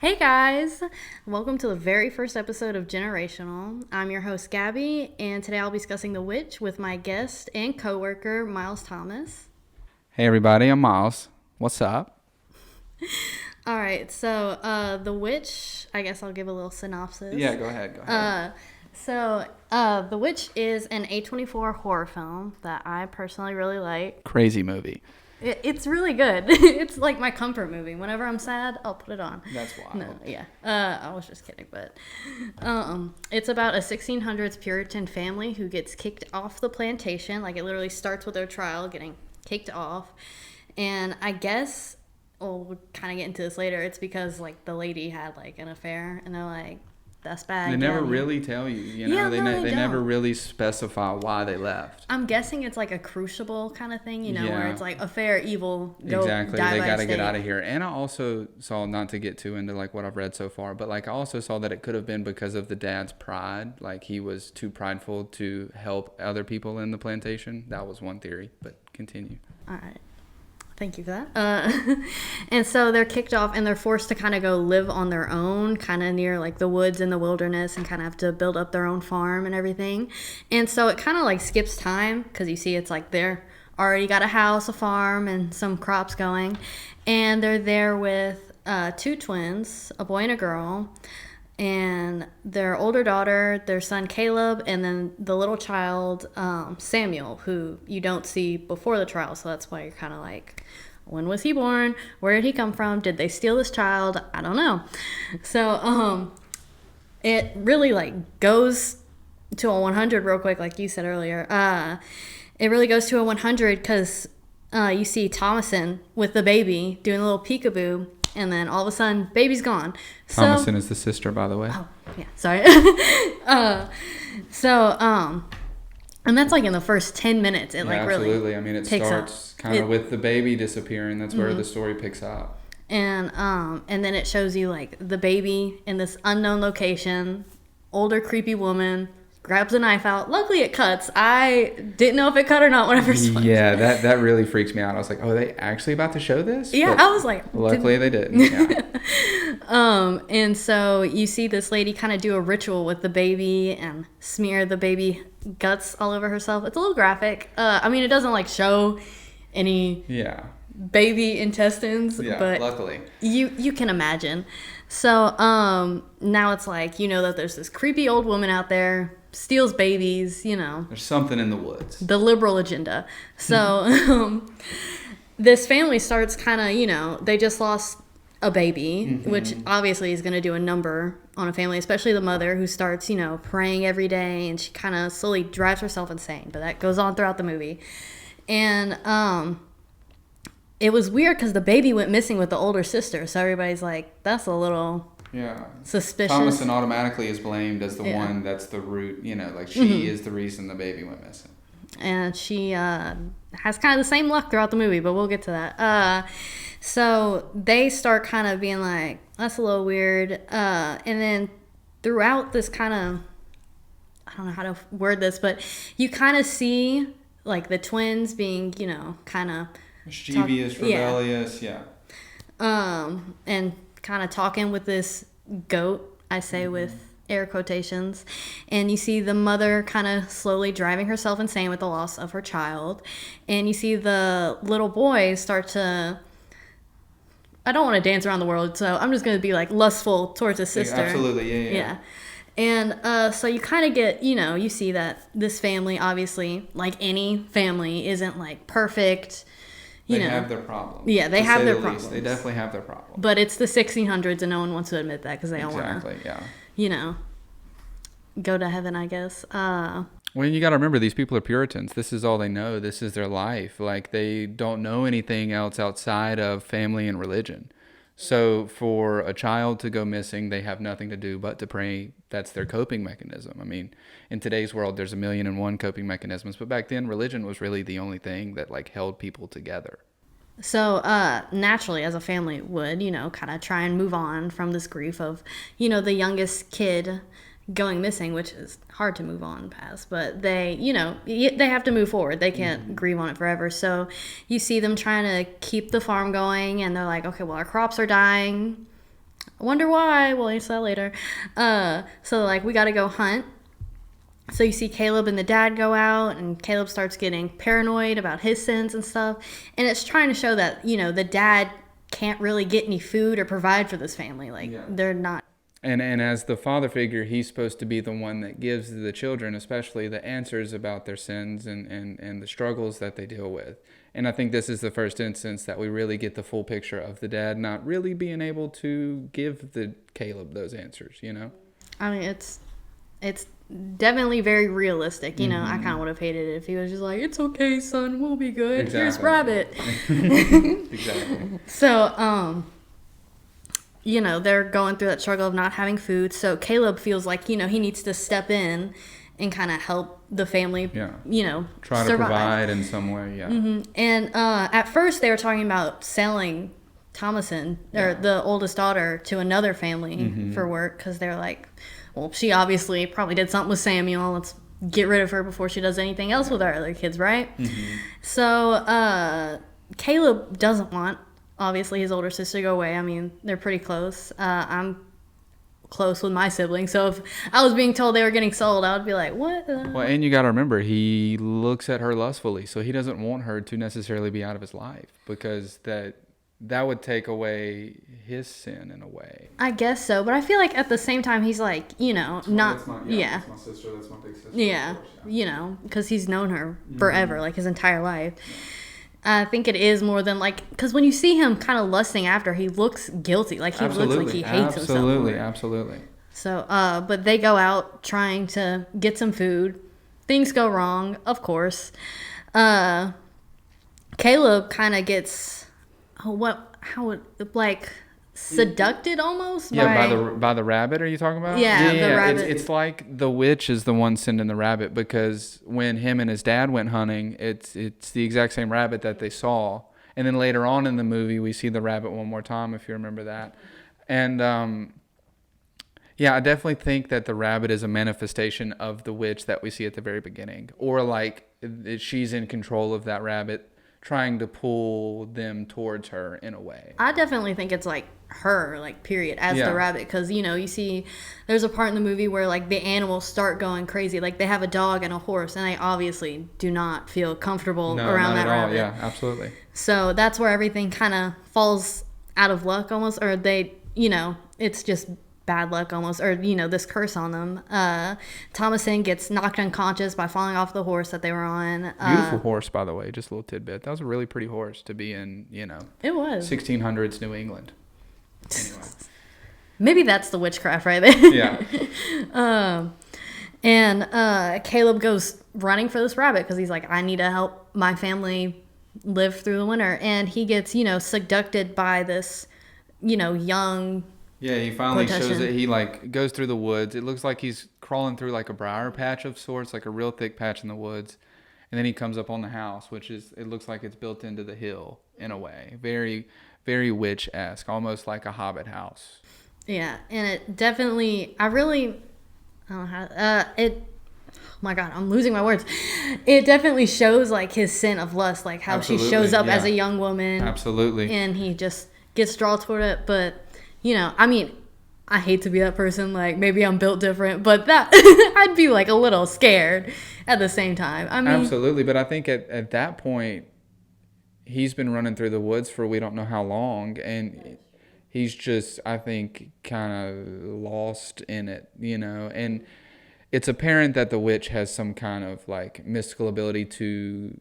Hey guys, welcome to the very first episode of Generational. I'm your host Gabby, and today I'll be discussing The Witch with my guest and coworker Miles Thomas. Hey everybody, I'm Miles. What's up? All right, so The Witch, I guess I'll give a little synopsis. Yeah, go ahead. The Witch is an A24 horror film that I personally really like. Crazy movie. It's really good. It's like my comfort movie. Whenever I'm sad, I'll put it on. That's wild. No, yeah. I was just kidding, but it's about a 1600s Puritan family who gets kicked off the plantation. Like, it literally starts with their trial getting kicked off. And I guess, we'll kind of get into this later, it's because, like, the lady had, like, an affair, and they're like, that's bad. They never really tell you, Yeah, they no, they never don't. really specify why they left. I'm guessing it's like a crucible kind of thing, where Yeah. it's like affair, evil, go Exactly. die They by got to get stake. out of here. And I also saw, not to get too into like what I've read so far, but like I also saw that it could have been because of the dad's pride. Like he was too prideful to help other people in the plantation. That was one theory, but continue. All right. Thank you for that. And so they're kicked off and they're forced to kind of go live on their own, kind of near like the woods and the wilderness, and kind of have to build up their own farm and everything. And so it kind of like skips time because you see it's like they're already got a house, a farm, and some crops going. And they're there with two twins, a boy and a girl, and their older daughter, their son Caleb, and then the little child Samuel, who you don't see before the trial. So that's why you're kind of like, when was he born? Where did he come from? Did they steal this child? I don't know. So it really like goes to a 100 real quick, like you said earlier. It really goes to a 100 because you see Thomason with the baby doing a little peekaboo, and then all of a sudden, baby's gone. Thomason is the sister, by the way. Oh, yeah, sorry. And that's like in the first 10 minutes. It Yeah, like really absolutely. I mean, it picks starts up. kind of with the baby disappearing. That's where the story picks up. And then it shows you like the baby in this unknown location, older creepy woman grabs a knife out. Luckily it cuts. I didn't know if it cut or not when I first watched Yeah, it. that really freaks me out. I was like, oh, are they actually about to show this? Yeah, But I was like, luckily they didn't. Yeah. And so you see this lady kind of do a ritual with the baby and smear the baby guts all over herself. It's a little graphic. I mean, it doesn't like show any Yeah. baby intestines, Yeah, but luckily. you can imagine. So now it's like, that there's this creepy old woman out there, steals babies, There's something in the woods. the liberal agenda. So this family starts kind of, they just lost a baby, which obviously is going to do a number on a family, especially the mother who starts, praying every day, and she kind of slowly drives herself insane. But that goes on throughout the movie. And it was weird because the baby went missing with the older sister. So everybody's like, that's a little suspicious. Thomason automatically is blamed as the Yeah. one that's the root, like she is the reason the baby went missing. And she has kind of the same luck throughout the movie, but we'll get to that. So they start kind of being like, that's a little weird. And then throughout this kind of, I don't know how to word this, but you kind of see like the twins being, kind of Mischievous, rebellious, yeah. and kind of talking with this goat, I say with air quotations, and you see the mother kind of slowly driving herself insane with the loss of her child, and you see the little boy start to, I don't want to dance around the world, so I'm just going to be like lustful towards his sister. Absolutely, yeah. And so you kind of get, you see that this family, obviously, like any family, isn't like perfect. They have their problems. Yeah, they to have say their the problems. least. They definitely have their problems. But it's the 1600s, and no one wants to admit that because they don't want to, yeah. Go to heaven, I guess. Well, you got to remember, these people are Puritans. This is all they know. This is their life. Like, they don't know anything else outside of family and religion. So for a child to go missing, they have nothing to do but to pray. That's their coping mechanism. I mean, in today's world, there's 1,000,001 coping mechanisms. But back then, religion was really the only thing that, like, held people together. So naturally, as a family would, kind of try and move on from this grief of, the youngest kid going missing, which is hard to move on past, but they have to move forward. They can't grieve on it forever. So you see them trying to keep the farm going, and they're like, okay, well, our crops are dying. I wonder why. We'll answer that later. So like we got to go hunt. So you see Caleb and the dad go out, and Caleb starts getting paranoid about his sins and stuff. And it's trying to show that, you know, the dad can't really get any food or provide for this family. Like, they're not. And as the father figure, he's supposed to be the one that gives the children, especially, the answers about their sins and the struggles that they deal with. And I think this is the first instance that we really get the full picture of the dad not really being able to give the Caleb those answers, you know? I mean, it's definitely very realistic. You know, I kind of would have hated it if he was just like, "It's okay, son, we'll be good. Exactly. Here's Rabbit." Exactly. So, you know, they're going through that struggle of not having food. So Caleb feels like, you know, he needs to step in and kind of help the family, you know, try to survive. provide in some way, And at first they were talking about selling Thomason, or the oldest daughter, to another family for work, because they're like, well, she obviously probably did something with Samuel. Let's get rid of her before she does anything else with our other kids, right? So Caleb doesn't want, obviously, his older sister to go away. I mean, they're pretty close. I'm close with my siblings, so if I was being told they were getting sold, I would be like, what? Well, and you got to remember, he looks at her lustfully, so he doesn't want her to necessarily be out of his life, because that would take away his sin in a way. I guess so, but I feel like at the same time he's like, you know, not, That's my sister, that's my big sister. yeah, you know, because he's known her forever, like his entire life. I think it is more than like, because when you see him kind of lusting after, he looks guilty, like he looks like he hates himself. Absolutely. So, but they go out trying to get some food. Things go wrong, of course. Caleb kind of gets, seduced almost? By the rabbit, are you talking about? Yeah, the rabbit. It's like the witch is the one sending the rabbit, because when him and his dad went hunting, it's the exact same rabbit that they saw. And then later on in the movie, we see the rabbit one more time, if you remember that. And I definitely think that the rabbit is a manifestation of the witch that we see at the very beginning. Or like she's in control of that rabbit, trying to pull them towards her in a way. I definitely think it's like her, like, period, as the rabbit, because, you know, you see there's a part in the movie where like the animals start going crazy, like they have a dog and a horse, and they obviously do not feel comfortable around that rabbit. Yeah, absolutely. So that's where everything kind of falls out of luck almost, or they, you know, it's just bad luck almost, or, you know, this curse on them. Thomason gets knocked unconscious by falling off the horse that they were on. Beautiful horse, by the way, just a little tidbit. That was a really pretty horse to be in, you know, it was 1600s New England. Anyway. Maybe that's the witchcraft right there. Yeah. And Caleb goes running for this rabbit because he's like, I need to help my family live through the winter. And he gets, you know, seduced by this, you know, young... Yeah, he finally shows it. He like goes through the woods. It looks like he's crawling through like a briar patch of sorts, like a real thick patch in the woods. And then he comes up on the house, it looks like it's built into the hill in a way. Very, very witch-esque, almost like a hobbit house. Yeah, and it definitely, I don't know how, oh my God, I'm losing my words. It definitely shows like his sin of lust, like how she shows up as a young woman. Absolutely. And he just gets drawn toward it, but... You know, I mean, I hate to be that person, like, maybe I'm built different, but that, I'd be, like, a little scared at the same time. I mean... Absolutely, but I think at that point, he's been running through the woods for we don't know how long, and he's just, I think, kind of lost in it, you know, and it's apparent that the witch has some kind of, like, mystical ability to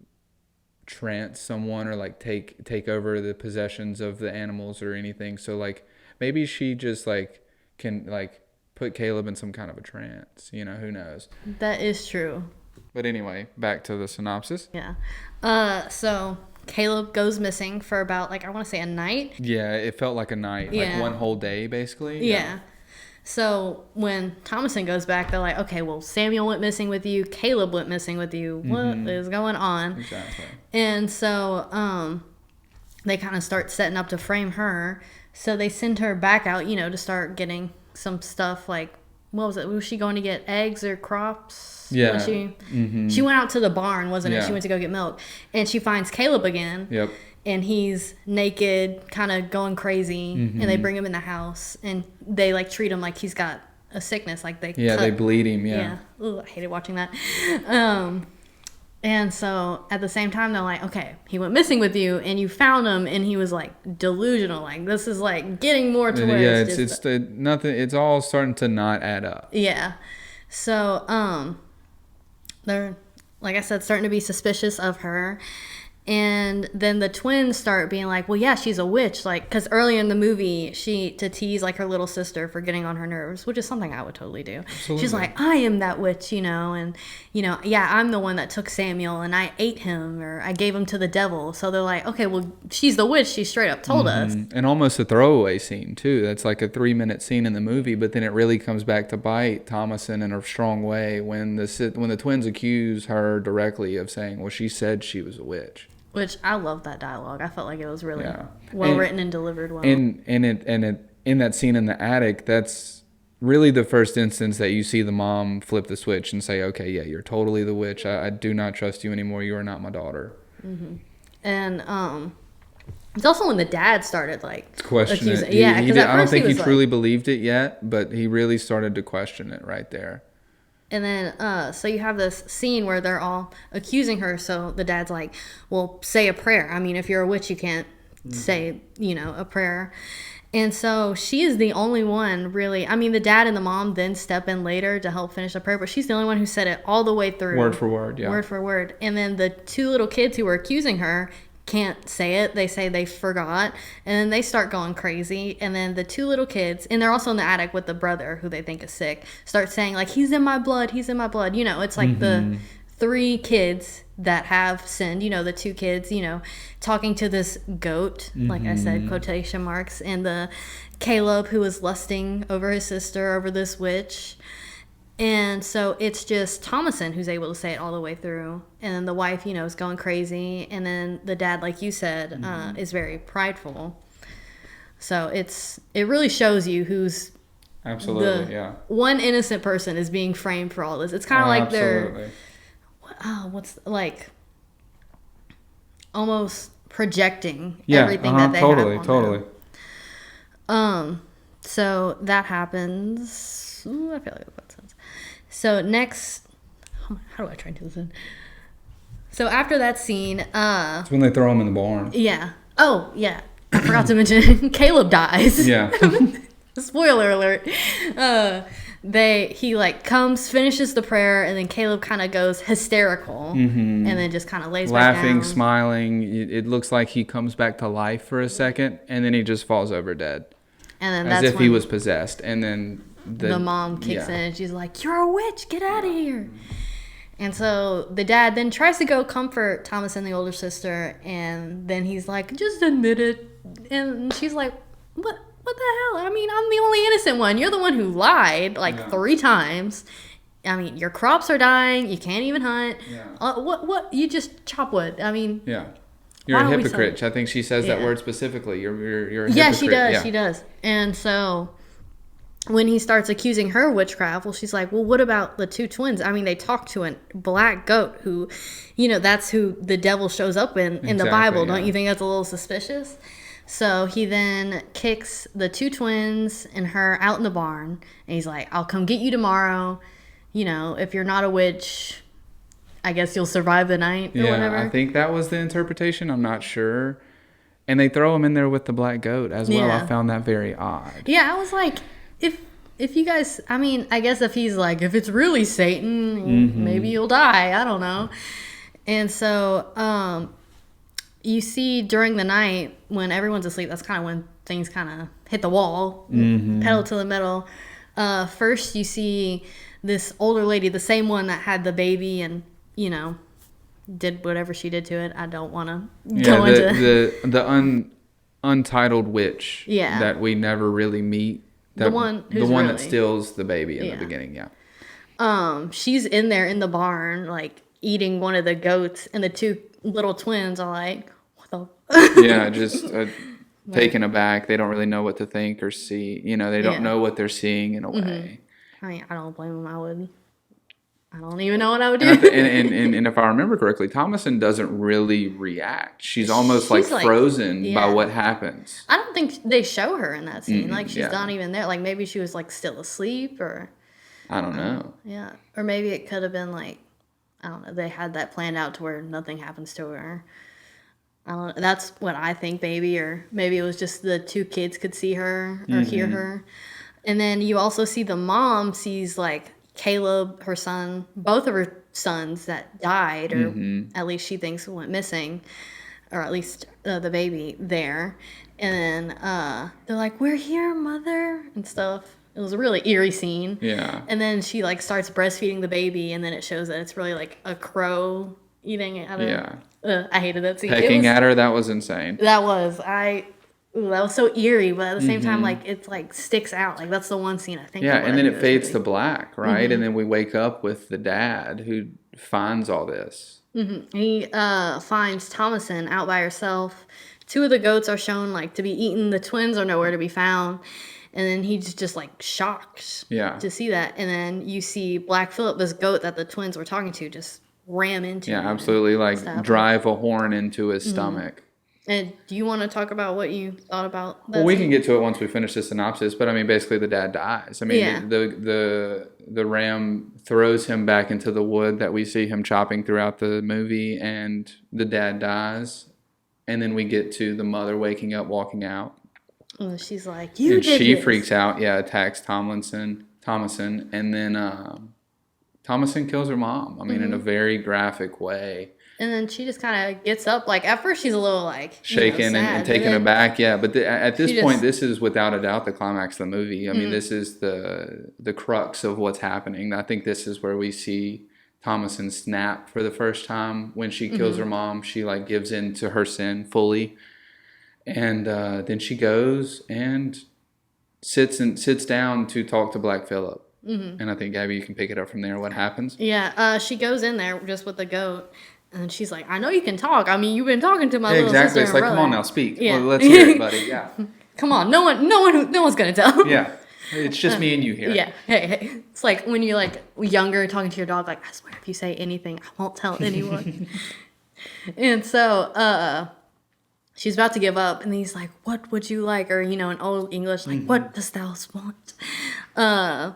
trance someone or, like, take over the possessions of the animals or anything, so, like... Maybe she just, like, can, like, put Caleb in some kind of a trance. You know, who knows? That is true. But anyway, back to the synopsis. Yeah. So Caleb goes missing for about, like, I want to say a night. Yeah, it felt like a night. Yeah. Like one whole day, basically. Yeah. So when Thomason goes back, they're like, okay, well, Samuel went missing with you. Caleb went missing with you. What is going on? Exactly. And so they kind of start setting up to frame her. So they send her back out, you know, to start getting some stuff like, what was it? Was she going to get eggs or crops? Yeah. She went out to the barn, wasn't it? She went to go get milk. And she finds Caleb again. Yep. and he's naked, kind of going crazy, and they bring him in the house, and they like treat him like he's got a sickness, like they they bleed him. Yeah. Ooh, I hated watching that. And so at the same time, they're like, okay, he went missing with you, and you found him, and he was like delusional. Like, this is like getting more to where nothing. It's all starting to not add up. Yeah. So they're, like I said, starting to be suspicious of her. And then the twins start being like, well, yeah, she's a witch. Like, because earlier in the movie, to tease like her little sister for getting on her nerves, which is something I would totally do. Absolutely. She's like, I am that witch, and, yeah, I'm the one that took Samuel and I ate him, or I gave him to the devil. So they're like, okay, well, she's the witch. She straight up told us. And almost a throwaway scene, too. That's like a 3-minute scene in the movie, but then it really comes back to bite Thomason in a strong way when the twins accuse her directly of saying, well, she said she was a witch. Which I love that dialogue. I felt like it was really well written and delivered well. And in that scene in the attic, that's really the first instance that you see the mom flip the switch and say, okay, yeah, you're totally the witch. I do not trust you anymore. You are not my daughter. Mm-hmm. And it's also when the dad started like question it. Yeah, because I don't think he truly believed it yet, but he really started to question it right there. And then, so you have this scene where they're all accusing her. So the dad's like, well, say a prayer. I mean, if you're a witch, you can't say, a prayer. And so she is the only one really. I mean, the dad and the mom then step in later to help finish the prayer, but she's the only one who said it all the way through. Word for word, yeah. Word for word. And then the 2 little kids who were accusing her can't say it. They say they forgot, and then they start going crazy. And then the 2 little kids, and they're also in the attic with the brother who they think is sick, start saying like, he's in my blood, he's in my blood. It's like the 3 kids that have sinned, the 2 kids, talking to this goat, like I said, quotation marks, and the Caleb who was lusting over his sister, over this witch. And so it's just Thomason who's able to say it all the way through. And then the wife, is going crazy. And then the dad, like you said, is very prideful. So it really shows you who's absolutely, one innocent person is being framed for all this. It's kind of like they're what's like almost projecting everything that they have on them. So that happens. Ooh, I feel like that's sense. So next, how do I try to do this in? So after that scene, it's when they throw him in the barn. Yeah. Oh, yeah. I forgot to mention Caleb dies. Yeah. Spoiler alert. He like comes, finishes the prayer, and then Caleb kind of goes hysterical, and then just kind of lays back down. Laughing, smiling. It looks like he comes back to life for a second, and then he just falls over dead. And then as if he was possessed. And then the mom kicks in, and she's like, "You're a witch! Get out of here!" And so the dad then tries to go comfort Thomas and the older sister, and then he's like, "Just admit it." And she's like, "What the hell? I mean, I'm the only innocent one. You're the one who lied 3 times. I mean, your crops are dying. You can't even hunt. Yeah. What? You just chop wood. I mean, yeah. You're a hypocrite. I think she says that word specifically. You're a hypocrite. Yeah, she does. Yeah. She does. And so when he starts accusing her of witchcraft, well, she's like, well, what about the 2 twins? I mean, they talked to a black goat who, that's who the devil shows up in the Bible. Don't you think that's a little suspicious? So he then kicks the 2 twins and her out in the barn. And he's like, I'll come get you tomorrow. If you're not a witch, I guess you'll survive the night or whatever. I think that was the interpretation. I'm not sure. And they throw him in there with the black goat as well. I found that very odd. Yeah, I was like, if you guys, I mean, I guess if he's like, if it's really Satan, maybe you'll die. I don't know. And so you see during the night when everyone's asleep, that's kind of when things kind of hit the wall, pedal to the metal. First, you see this older lady, the same one that had the baby and, did whatever she did to it. I don't want to go into the untitled witch that we never really meet. The one that steals the baby in the beginning, she's in there in the barn, like eating one of the goats, and the 2 little twins are like, what the? Just taken aback. They don't really know what to think or see. They don't know what they're seeing in a way. I mean, I don't blame them. I don't even know what I would do. And if I remember correctly, Thomason doesn't really react. She's almost like She's like, frozen by yeah. what happens. I don't think they show her in that scene. Like, she's Yeah. not even there. Like, maybe she was, like, still asleep, or, I don't know. yeah. Or maybe it could have been, like, I don't know, they had that planned out to where nothing happens to her. I don't know. That's what I think, maybe. Or maybe it was just the two kids could see her or hear her. And then you also see the mom sees, like, Caleb, her son, both of her sons that died, or at least she thinks went missing, or at least the baby there. And then they're like, "We're here, mother," and stuff. It was a really eerie scene. Yeah. And then she, like, starts breastfeeding the baby, and then it shows that it's really, like, a crow eating it. I hated that scene. Pecking at her, that was insane. That was so eerie, but at the same time, like, it's like sticks out. Like, that's the one scene I think. Yeah, of and then it was fades really- to black, right? And then we wake up with the dad who finds all this. He finds Thomason out by herself. Two of the goats are shown, like, to be eaten. The twins are nowhere to be found. And then he's just, like, shocked to see that. And then you see Black Phillip, this goat that the twins were talking to, just ram into him. Yeah, absolutely. Like, stuff. drive a horn into his stomach. And do you want to talk about what you thought about that? Well, we scene? can get to it once we finish the synopsis, but I mean, basically, the dad dies. I mean, Yeah. the ram throws him back into the wood that we see him chopping throughout the movie, and the dad dies. And then we get to the mother waking up, walking out, And she's like, "You and did she this." freaks out. Yeah, attacks Thomason, and then Thomason kills her mom. I mean, in a very graphic way. And then she just kind of gets up. Like, at first she's a little, like, Shaken sad, and taken but then- aback, yeah. But at this She point, just- this is without a doubt the climax of the movie. I mean, this is the crux of what's happening. I think this is where we see Thomason snap for the first time when she kills her mom. She, like, gives in to her sin fully, and then she goes and sits down to talk to Black Phillip. And I think, Gabby, you can pick it up from there. What happens? Yeah, she goes in there just with the goat, and she's like, "I know you can talk. I mean, you've been talking to my little Exactly. sister It's and like, brother. come on now, speak. Yeah. Well, let's hear it, buddy. Yeah. Come on, no one's gonna tell." Yeah. It's just me and you here. Yeah. Hey. It's like when you're, like, younger, talking to your dog, like, "I swear, if you say anything, I won't tell anyone." And so, she's about to give up, and he's like, "What would you like?" Or, in old English, like, "What dost thou want?"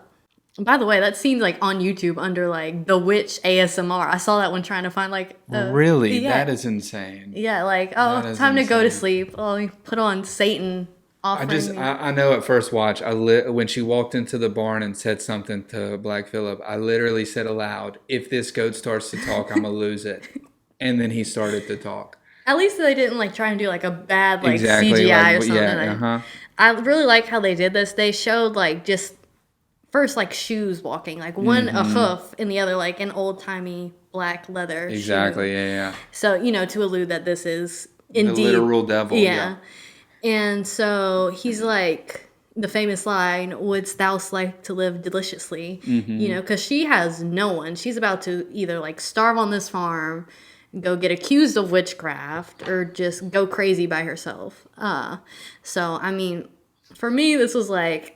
By the way, that scene's, like, on YouTube under, like, the Witch ASMR. I saw that one trying to find, like, Really? yeah. That is insane. Yeah, like, That is time to go to insane. sleep. Oh, you put on Satan offering me. I know at first watch, when she walked into the barn and said something to Black Phillip, I literally said aloud, if this goat starts to talk, I'm going to lose it. And then he started to talk. At least they didn't, like, try and do, like, a bad, like, Exactly, CGI like, or something. yeah, uh-huh. I really like how they did this. They showed, like, just first, like, shoes walking. Like, one a hoof and the other, like, an old-timey black leather Exactly, shoe. yeah. So, to allude that this is The indeed... literal devil. Yeah. And so he's like, the famous line, "Wouldst thou like to live deliciously?" Because she has no one. She's about to either, like, starve on this farm, go get accused of witchcraft, or just go crazy by herself. So, I mean, for me, this was like,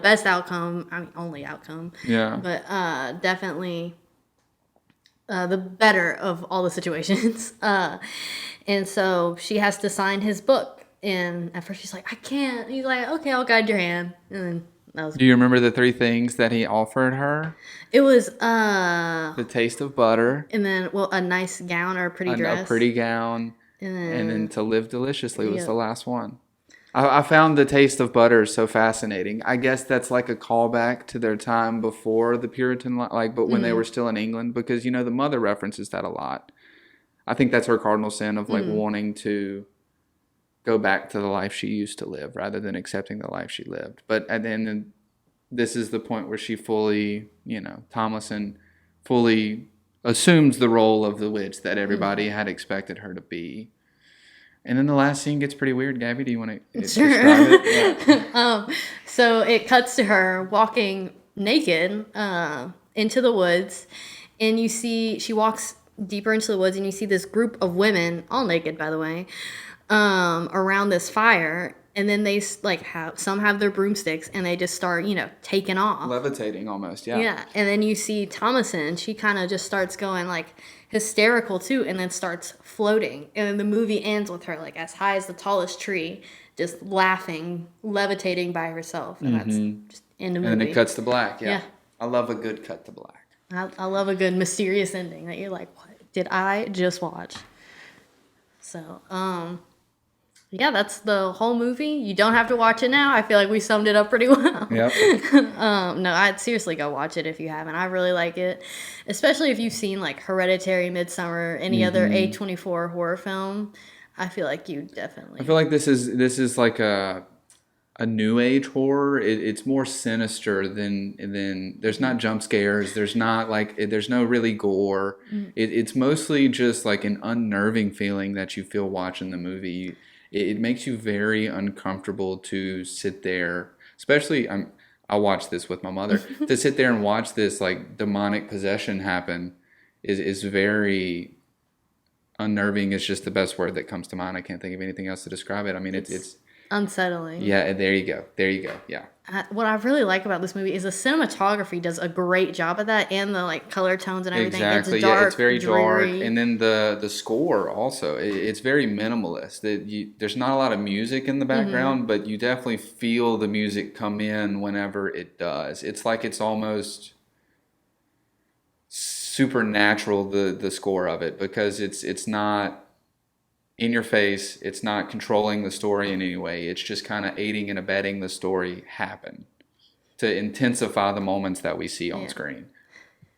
best outcome. I mean, only outcome. Yeah. But definitely the better of all the situations. And so she has to sign his book. And at first she's like, "I can't." He's like, "Okay, I'll guide your hand." And then that was... Do you remember the 3 things that he offered her? It was, The taste of butter, and then, well, a nice gown or a pretty dress. a pretty gown, And and then to live deliciously was Yeah. the last one. I found the taste of butter so fascinating. I guess that's like a callback to their time before the Puritan, but when they were still in England, because, the mother references that a lot. I think that's her cardinal sin of, like, wanting to go back to the life she used to live rather than accepting the life she lived. But at the end, this is the point where she fully, Thomason fully assumes the role of the witch that everybody had expected her to be. And then the last scene gets pretty weird. Gabby, do you want to describe it? Yeah. So it cuts to her walking naked into the woods, and you see she walks deeper into the woods, and you see this group of women, all naked, by the way, around this fire, and then they like have some have their broomsticks and they just start, taking off. Levitating almost, yeah. Yeah, and then you see Thomason, she kind of just starts going like hysterical too, and then starts floating. And then the movie ends with her like as high as the tallest tree, just laughing, levitating by herself. And that's just in the movie. And then it cuts to black, yeah. Yeah. I love a good cut to black. I love a good mysterious ending that you're like, what did I just watch? So, yeah, that's the whole movie. You don't have to watch it now. I feel like we summed it up pretty well. Yep. No, I'd seriously go watch it if you haven't. I really like it, especially if you've seen like Hereditary, Midsummer, any other A24 horror film. I feel like you definitely. I feel like this is like a new age horror. It's more sinister than there's not jump scares. There's not like there's no really gore. It's mostly just like an unnerving feeling that you feel watching the movie. It makes you very uncomfortable to sit there, especially I watched this with my mother, to sit there and watch this like demonic possession happen is very unnerving. Is just the best word that comes to mind. I can't think of anything else to describe it. I mean, it's unsettling. Yeah, there you go. Yeah. What I really like about this movie is the cinematography does a great job of that, and the like color tones and everything. Exactly. It's dark, yeah, it's very dreary. dark, and then the score also. It's very minimalist. There's not a lot of music in the background, but you definitely feel the music come in whenever it does. It's like it's almost supernatural, the score of it, because it's not in your face. It's not controlling the story in any way. It's just kind of aiding and abetting the story happen to intensify the moments that we see on screen.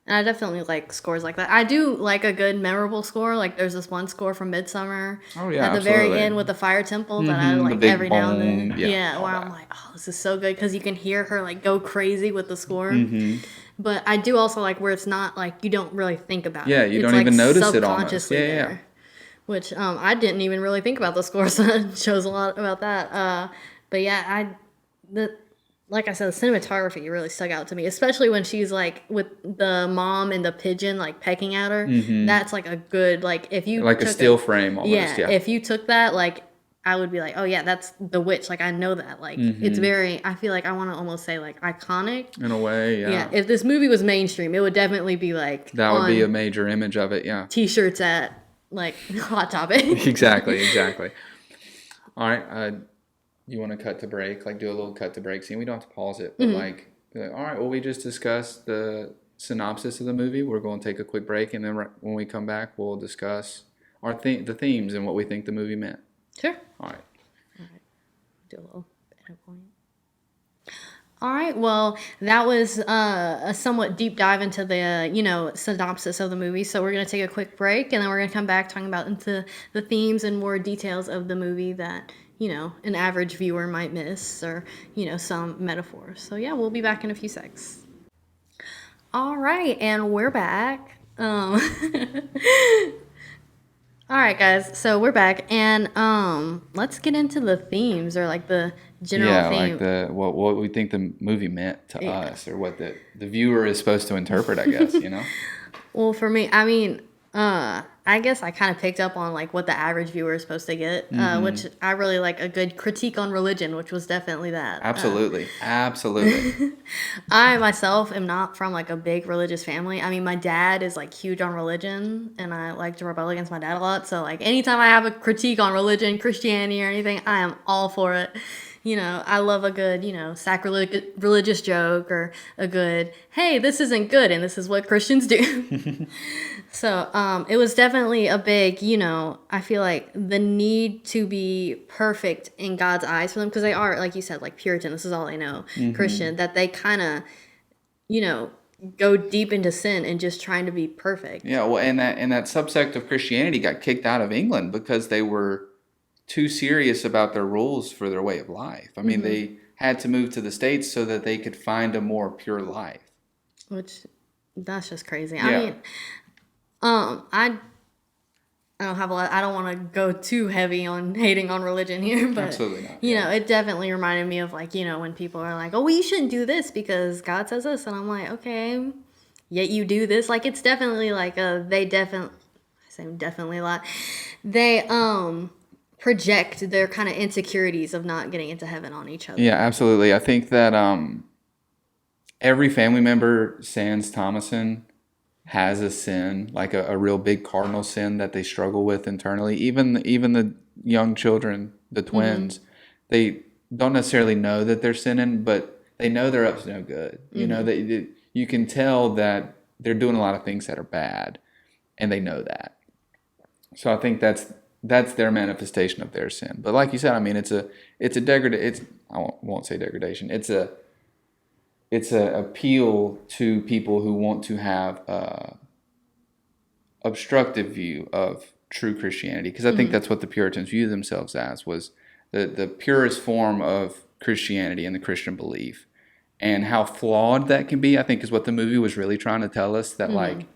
And I definitely like scores like that. I do like a good memorable score. Like there's this one score from Midsummer at the very end with the fire temple that I like every now and then. Yeah, where I'm like, oh, this is so good because you can hear her like go crazy with the score. But I do also like where it's not like you don't really think about it. Yeah, you it's don't like even notice it almost. subconsciously there. Which I didn't even really think about the score, so it shows a lot about that. But yeah, like I said, the cinematography really stuck out to me, especially when she's like with the mom and the pigeon like pecking at her. That's like a good like if you like a still frame almost. Yeah, if you took that, like I would be like, oh yeah, that's the witch. Like I know that. Like it's very. I feel like I want to almost say like iconic in a way. Yeah. Yeah. If this movie was mainstream, it would definitely be like that would be a major image of it. Yeah. T-shirts at like Hot Topic. Exactly. All right. You want to cut to break? Like do a little cut to break scene. We don't have to pause it, but like, all right. Well, we just discussed the synopsis of the movie. We're going to take a quick break, and then when we come back, we'll discuss the themes and what we think the movie meant. Sure. All right. Do a little edit point. All right, well, that was a somewhat deep dive into the, synopsis of the movie. So we're going to take a quick break, and then we're going to come back talking about into the themes and more details of the movie that, an average viewer might miss or, some metaphors. So, yeah, we'll be back in a few secs. All right, and we're back. All right, guys, so we're back, and let's get into the themes or like the general theme. Like what we think the movie meant to us, or what the viewer is supposed to interpret, I guess, Well, for me, I mean, I guess I kind of picked up on like what the average viewer is supposed to get, which I really like a good critique on religion, which was definitely that. Absolutely. I myself am not from like a big religious family. I mean, my dad is like huge on religion, and I like to rebel against my dad a lot. So like anytime I have a critique on religion, Christianity, or anything, I am all for it. I love a good, sacrilegious joke, or a good, hey, this isn't good, and this is what Christians do. So it was definitely a big, I feel like the need to be perfect in God's eyes for them, because they are, like you said, like Puritan, this is all they know, Christian, that they kind of, go deep into sin and just trying to be perfect. Yeah, well, and that subsect of Christianity got kicked out of England because they were too serious about their rules for their way of life. I mean, they had to move to the States so that they could find a more pure life. Which, that's just crazy. Yeah. I mean, I don't have a lot. I don't want to go too heavy on hating on religion here, but absolutely not. It definitely reminded me of like, when people are like, oh, well, you shouldn't do this because God says this, and I'm like, okay, yet you do this. Like, it's definitely like I say definitely a lot. They project their kind of insecurities of not getting into heaven on each other. Yeah, absolutely. I think that every family member sans Thomason has a sin, like a real big cardinal sin that they struggle with internally. Even the young children, the twins, they don't necessarily know that they're sinning, but they know they're up to no good. You know, you can tell that they're doing a lot of things that are bad, and they know that. So I think that's their manifestation of their sin. But like you said, I mean, it's a I won't say degradation. It's a appeal to people who want to have a obstructive view of true Christianity, because I think that's what the Puritans view themselves as, was the purest form of Christianity and the Christian belief. And how flawed that can be, I think, is what the movie was really trying to tell us, that like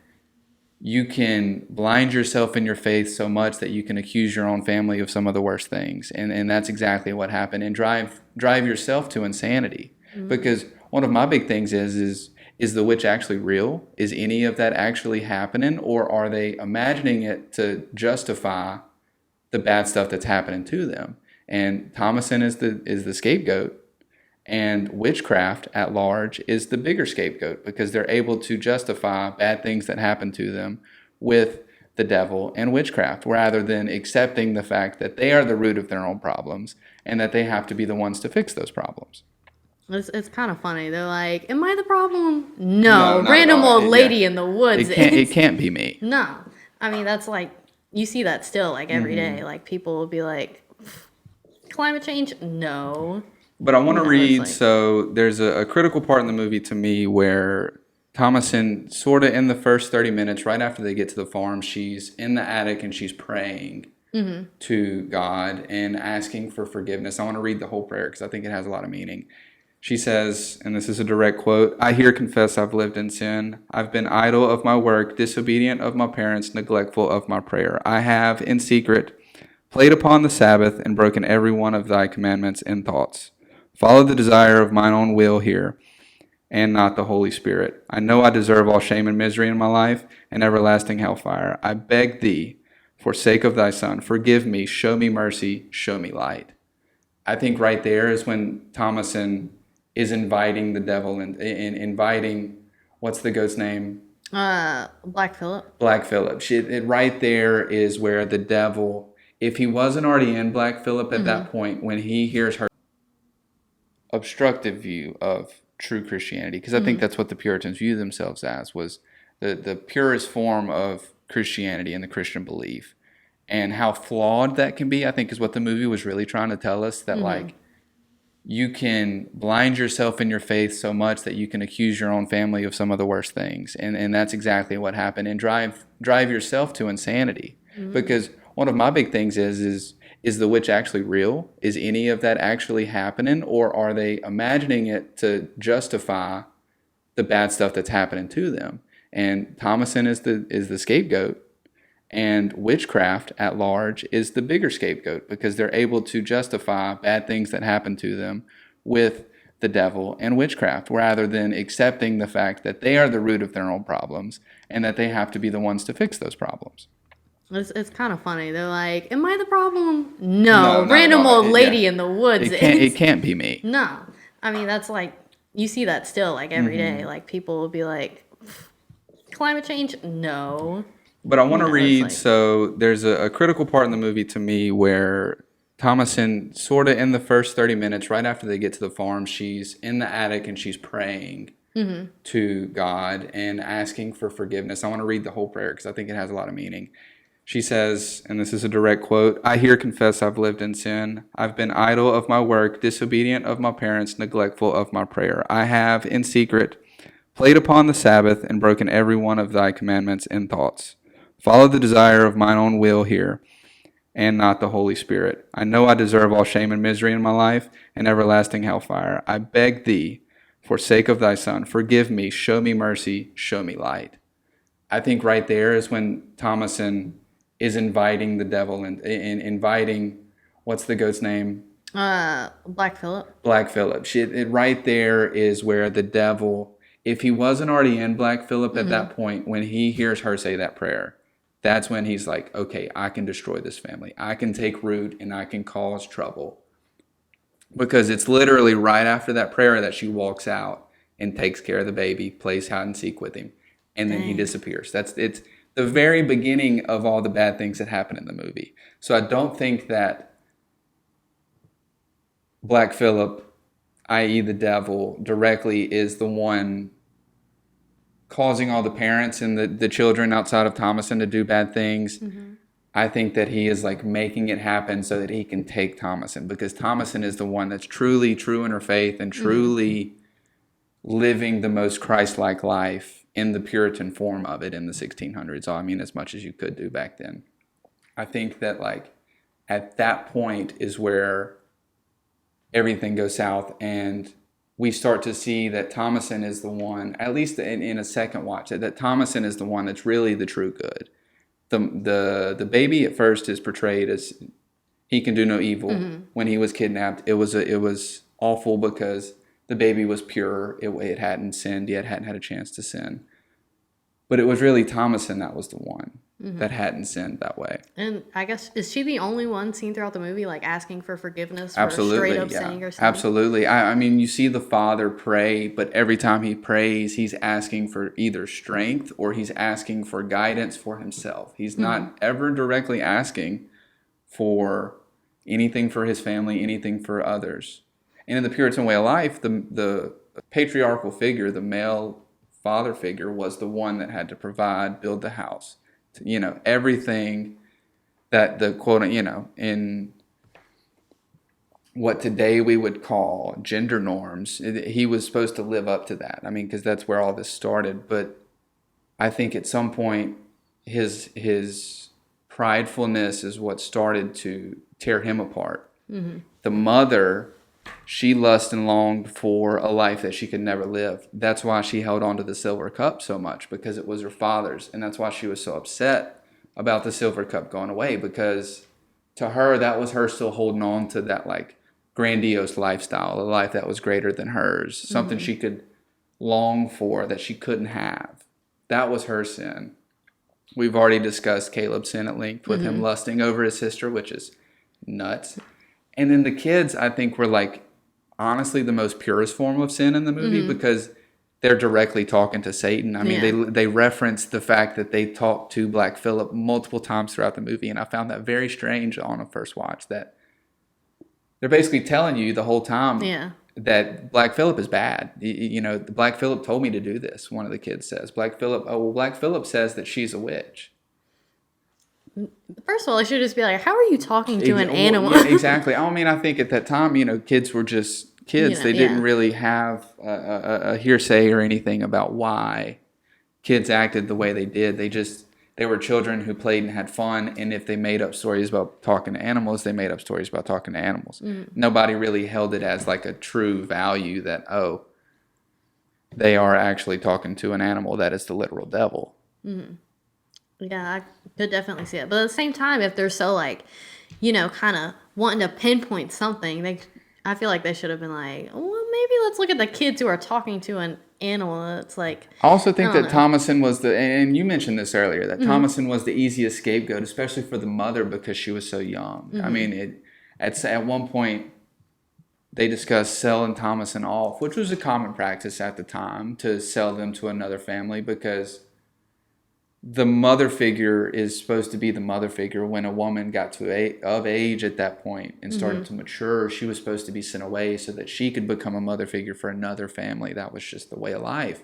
you can blind yourself in your faith so much that you can accuse your own family of some of the worst things. And that's exactly what happened, and drive yourself to insanity. Because one of my big things is the witch actually real? Is any of that actually happening, or are they imagining it to justify the bad stuff that's happening to them? And Thomason is the scapegoat, and witchcraft at large is the bigger scapegoat, because they're able to justify bad things that happen to them with the devil and witchcraft, rather than accepting the fact that they are the root of their own problems and that they have to be the ones to fix those problems. It's kind of funny. They're like, "Am I the problem?" No, not random at all. old lady in the woods. It can't be me. No, I mean that's like you see that still like every day. Like people will be like, "Climate change?" No. But I want to read, like- so there's a critical part in the movie to me where Thomason, sort of in the first 30 minutes, right after they get to the farm, she's in the attic and she's praying to God and asking for forgiveness. I want to read the whole prayer because I think it has a lot of meaning. She says, and this is a direct quote, "I here confess I've lived in sin. I've been idle of my work, disobedient of my parents, neglectful of my prayer. I have, in secret, played upon the Sabbath and broken every one of thy commandments in thoughts. Followed the desire of mine own will here, and not the Holy Spirit. I know I deserve all shame and misery in my life and everlasting hellfire. I beg thee, for sake of thy Son, forgive me, show me mercy, show me light." I think right there is when Thomason is inviting the devil and inviting, what's the goat's name? Black Phillip. Black Phillip. Right there is where the devil, if he wasn't already in Black Phillip at that point, when he hears her obstructive view of true Christianity, because I think that's what the Puritans view themselves as, was the purest form of Christianity and the Christian belief. And how flawed that can be, I think, is what the movie was really trying to tell us, that like you can blind yourself in your faith so much that you can accuse your own family of some of the worst things. And that's exactly what happened, and drive yourself to insanity. Because one of my big things is the witch actually real? Is any of that actually happening, or are they imagining it to justify the bad stuff that's happening to them? And Thomason is the scapegoat, and witchcraft at large is the bigger scapegoat, because they're able to justify bad things that happen to them with the devil and witchcraft, rather than accepting the fact that they are the root of their own problems and that they have to be the ones to fix those problems. It's kind of funny. They're like, "Am I the problem?" No, not random at all. old lady in the woods. It can't be me. No, I mean that's like you see that still like every day. Like people will be like, "Climate change?" No. But I want to read, like- so there's a critical part in the movie to me where Thomason, sort of in the first 30 minutes, right after they get to the farm, she's in the attic and she's praying to God and asking for forgiveness. I want to read the whole prayer because I think it has a lot of meaning. She says, and this is a direct quote, "I here confess I've lived in sin. I've been idle of my work, disobedient of my parents, neglectful of my prayer. I have, in secret, played upon the Sabbath and broken every one of thy commandments in thoughts. Followed the desire of mine own will here, and not the Holy Spirit. I know I deserve all shame and misery in my life and everlasting hellfire. I beg thee, for sake of thy Son, forgive me, show me mercy, show me light." I think right there is when Thomason is inviting the devil and inviting, what's the goat's name? Black Phillip. Black Phillip. Right there is where the devil, if he wasn't already in Black Phillip at that point, when he hears her say that prayer, That's when he's like, okay, I can destroy this family. I can take root and I can cause trouble. Because it's literally right after that prayer that she walks out and takes care of the baby, plays hide and seek with him, and then he Dang. disappears. It's the very beginning of all the bad things that happen in the movie. So I don't think that Black Phillip, i.e. the devil, directly is the one causing all the parents and the children outside of Thomason to do bad things. I think that he is like making it happen so that he can take Thomason, because Thomason is the one that's truly true in her faith and truly living the most Christ-like life in the Puritan form of it in the 1600s. I mean, as much as you could do back then. I think that like at that point is where everything goes south, and we start to see that Thomason is the one, at least in a second watch, that Thomason is the one that's really the true good. The baby at first is portrayed as he can do no evil. When he was kidnapped, it was awful because the baby was pure. It hadn't sinned yet, hadn't had a chance to sin. But it was really Thomason that was the one that hadn't sinned that way. And I guess, is she the only one seen throughout the movie, like, asking for forgiveness for Absolutely, straight up yeah. saying or something? Absolutely. I mean, you see the father pray, but every time he prays, he's asking for either strength or he's asking for guidance for himself. He's not ever directly asking for anything for his family, anything for others. And in the Puritan way of life, the patriarchal figure, the male father figure, was the one that had to provide, build the house, everything that the quote, in what today we would call gender norms, he was supposed to live up to that. I mean, because that's where all this started. But I think at some point his pridefulness is what started to tear him apart. The mother, she lusted and longed for a life that she could never live. That's why she held on to the silver cup so much, because it was her father's. And that's why she was so upset about the silver cup going away, because to her, that was her still holding on to that like grandiose lifestyle, a life that was greater than hers, something she could long for that she couldn't have. That was her sin. We've already discussed Caleb's sin at length with him lusting over his sister, which is nuts. And then the kids, I think, were like honestly the most purest form of sin in the movie, because they're directly talking to Satan. I mean, they reference the fact that they talked to Black Phillip multiple times throughout the movie, and I found that very strange on a first watch, that they're basically telling you the whole time that Black Phillip is bad. Black Phillip told me to do this, one of the kids says. Black Phillip says that she's a witch. First of all, I should just be like, how are you talking to an animal? Yeah, exactly. I mean, I think at that time, kids were just kids. They didn't really have a hearsay or anything about why kids acted the way they did. They were children who played and had fun, and if they made up stories about talking to animals, they made up stories about talking to animals. Nobody really held it as like a true value that, they are actually talking to an animal that is the literal devil. Yeah, I could definitely see it. But at the same time, if they're so like, kind of wanting to pinpoint something, I feel like they should have been like, well, maybe let's look at the kids who are talking to an animal. It's like, I also think that Thomason was and you mentioned this earlier, that Thomason was the easiest scapegoat, especially for the mother, because she was so young. I mean, at one point they discussed selling Thomason off, which was a common practice at the time, to sell them to another family, because the mother figure is supposed to be the mother figure. When a woman got of age at that point and started to mature, she was supposed to be sent away so that she could become a mother figure for another family. That was just the way of life.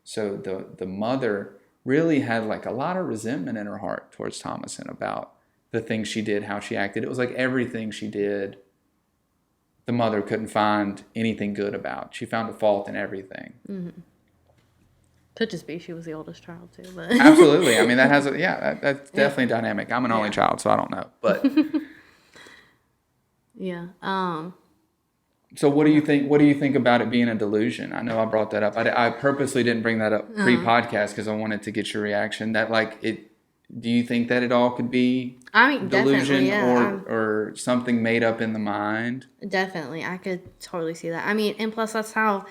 So the mother really had like a lot of resentment in her heart towards Thomason about the things she did, how she acted. It was like everything she did, the mother couldn't find anything good about. She found a fault in everything. Could just be she was the oldest child too, but Absolutely. I mean, that's definitely dynamic. I'm an only child, so I don't know. But yeah. So what do you think? What do you think about it being a delusion? I know I brought that up. I purposely didn't bring that up pre-podcast because I wanted to get your reaction. That like it. Do you think that it all could be delusion or something made up in the mind? Definitely, I could totally see that. I mean, and plus that's how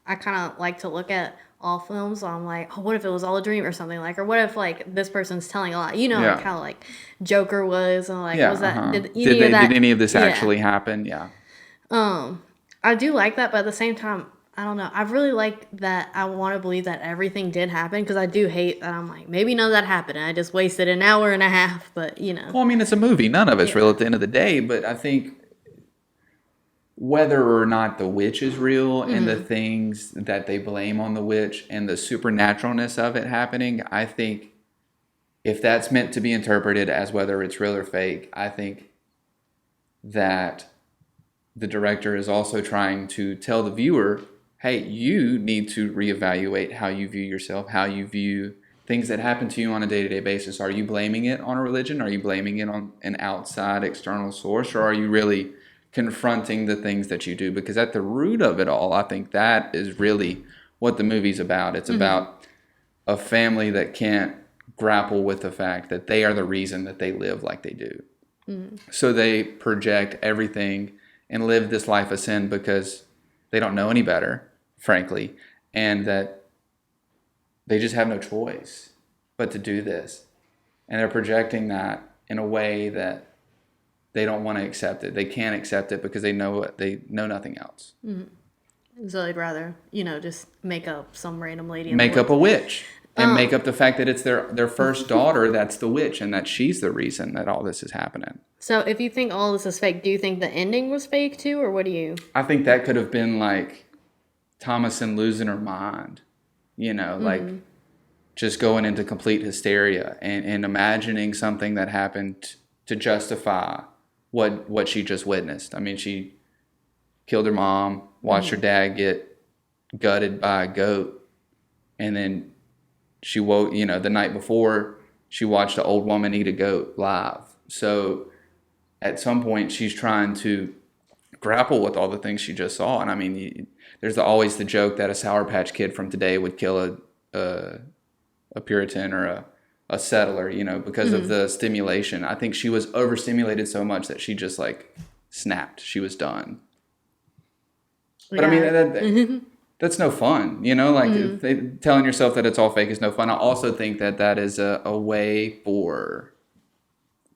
I kind of like to look at all films. So I'm like, oh, what if it was all a dream or something like, or what if like this person's telling a lie? You know, like Yeah. how like Joker was, and like Yeah. was that Uh-huh. did any of Did that? any of this Yeah. actually happen? Yeah. I do like that, but at the same time, I don't know. I really like that. I want to believe that everything did happen because I do hate that. I'm like, maybe none of that happened. And I just wasted an hour and a half, but you know, Well, I mean, it's a movie. None of it's real yeah. at the end of the day, but I think whether or not the witch is real and the things that they blame on the witch and the supernaturalness of it happening, I think if that's meant to be interpreted as whether it's real or fake, I think that the director is also trying to tell the viewer, hey, you need to reevaluate how you view yourself, how you view things that happen to you on a day-to-day basis. Are you blaming it on a religion? Are you blaming it on an outside external source? Or are you really confronting the things that you do? Because at the root of it all, I think that is really what the movie's about. It's about a family that can't grapple with the fact that they are the reason that they live like they do. So they project everything and live this life of sin because they don't know any better, frankly, and that they just have no choice but to do this. And they're projecting that in a way that they don't want to accept it. They can't accept it because they know nothing else. So I'd rather, you know, just make up some random lady in the Make up woods. a witch and make up the fact that it's their first daughter that's the witch and that she's the reason that all this is happening. So if you think all this is fake, do you think the ending was fake too, or what do you? I think that could have been like Thomason losing her mind, like just going into complete hysteria and imagining something that happened to justify what she just witnessed. I mean, she killed her mom, watched her dad get gutted by a goat, and then she woke, the night before, she watched an old woman eat a goat live. So at some point, she's trying to grapple with all the things she just saw. And I mean, there's always the joke that a Sour Patch Kid from today would kill a Puritan or a settler, because of the stimulation. I think she was overstimulated so much that she just like snapped. She was done. But I mean, that's no fun, like telling yourself that it's all fake is no fun. I also think that is a way for